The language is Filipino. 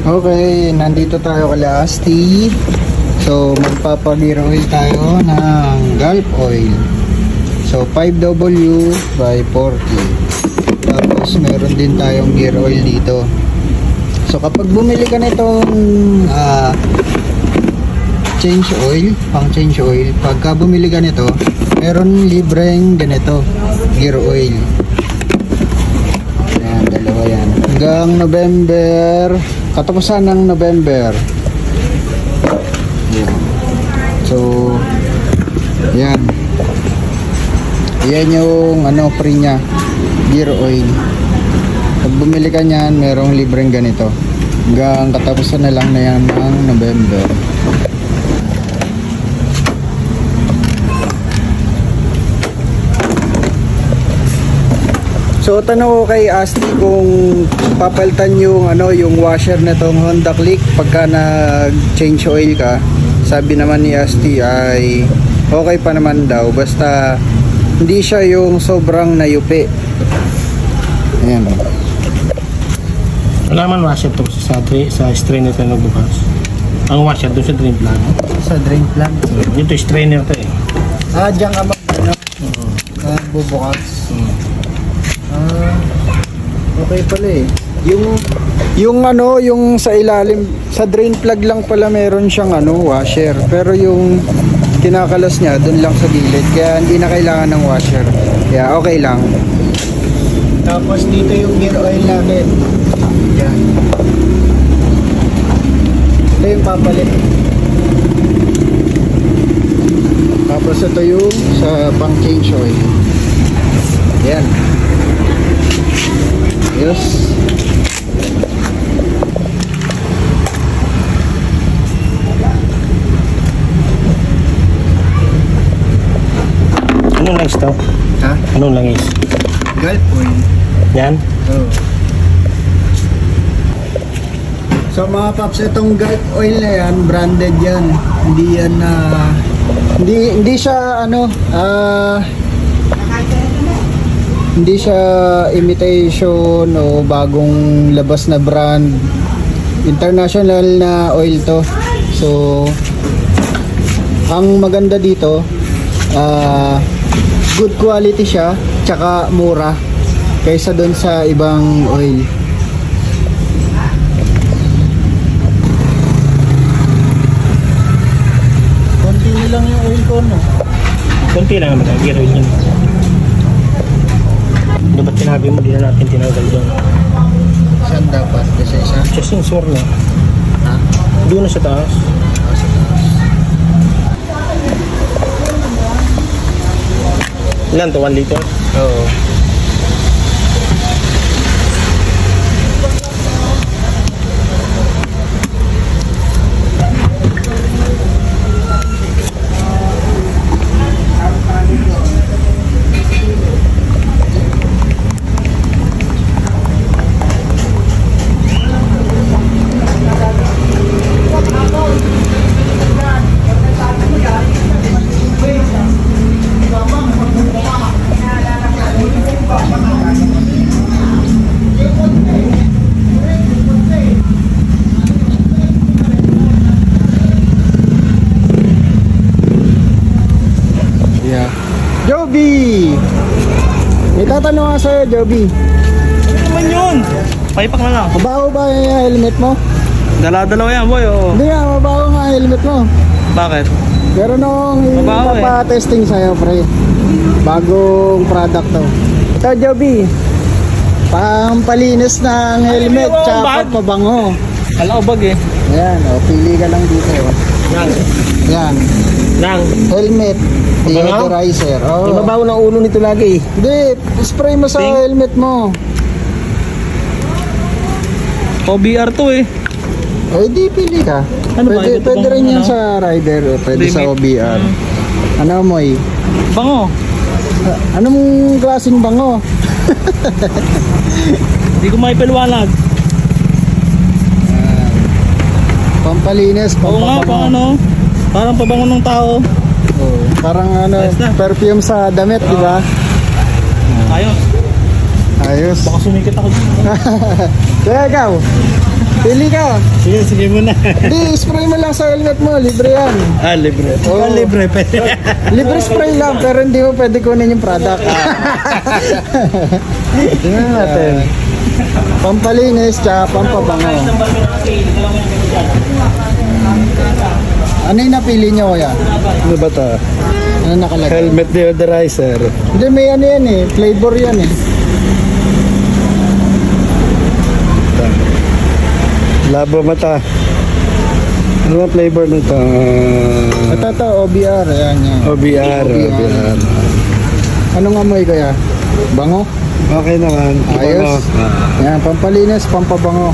Okay, nandito tayo kala Asti. So, magpapag-gear oil tayo ng Gulf Oil. So, 5W by 40. Tapos, meron din tayong gear oil dito. So, kapag bumili ka nitong change oil, pang change oil, pagka bumili ka nito, meron libreng ganito, gear oil. Ayan, dalawa yan. Hanggang November, katapusan ng November. Ayan. So, yan. Yan yung free nya, gear oil. Pag bumili ka nyan, merong libreng ganito. Hanggang katapusan na lang na yan ng November. So tanong ko kay Asti kung papalitan yung yung washer na tong Honda Click pagka nag-change oil ka. Sabi naman ni Asti ay okay pa naman daw, basta hindi siya yung sobrang nayupi. Ayan. Wala man washer to sa strainer na nagbukas. Ang washer doon sa drain plug. Sa drain plug? Dito strainer to eh. Diyan ka bubukas. Okay pala eh. Yung sa ilalim, sa drain plug lang pala meron siyang washer. Pero yung kinakalas niya doon lang sa gilid. Kaya hindi na kailangan ng washer. Kaya okay lang. Tapos dito yung gear oil natin. Yan. Ito yung papalit. Tapos ito yung sa pang change oil. Yan. Yes. Anong langis to? Ha? Anong langis? Gulf oil. Yan? Oh. So mga paps, itong Gulf oil na yan, branded yan. Hindi yan hindi siya hindi siya imitation o bagong labas na brand. International na oil to. So ang maganda dito, good quality siya, tsaka mura kaysa doon sa ibang oil. Konti na lang yung oil ko, no? Konti lang naman ang gear oil yun. Dapat sinabi mo, di na natin tinagal doon. Saan dapat? Isa? Sa sensor na. Ha? Doon na sa taas. Sa taas. Ilan to? 1 liter? Oo. Joby! May tatanong nga sa'yo, Joby. Ano naman yun? Paipak na lang. Mabaho ba yung helmet mo? Dala-dalawa yan, boy. Oh. Hindi nga, mabaho nga helmet mo. Bakit? Pero nung Mabaho ipapa-testing sa'yo, pre. Bagong product to. Ito, Joby. Pampalinis ng helmet, tsaka pabango. Kala ko bag eh. Ayan, pili ka lang dito. Yan. Yan. Lang. Helmet. Deodorizer. May mabaho ng ulo nito lagi. Hindi, spray mo sa helmet mo. OBR to eh. O, di pili ka. Ano ba? Pwede rin yan sa rider. Pwede sa OBR. Ano mo eh? Bango. Anong klaseng bango? Hindi ko maipaliwanag. Pampalinis, Oo nga, pang ano. Parang pabango ng tao. Oh, parang perfume sa damit, di ba? Ayos. Ayos. Baka sumikit ako dito. Kaya ikaw, Pili ka. Sige, sige muna. Di, spray mo lang sa helmet mo. Libre yan. Libre. Oo. Libre, pwede. Libre spray lang, pero hindi mo pwede kunin yung product. Tingnan natin. Pampalinis, tsaka pampabango. Ano yung napili nyo, kuya? Ano ba ito? Ano nakalagay? Helmet deodorizer. Hindi, may ano yan eh. Flavor yan eh. Labo mata. Ano ang flavor nito? Ito, OBR. Ayan yan. OBR. OBR. Anong amoy, kuya? Bango? Okay naman. Ayos. Yan, pampalinis, pampabango.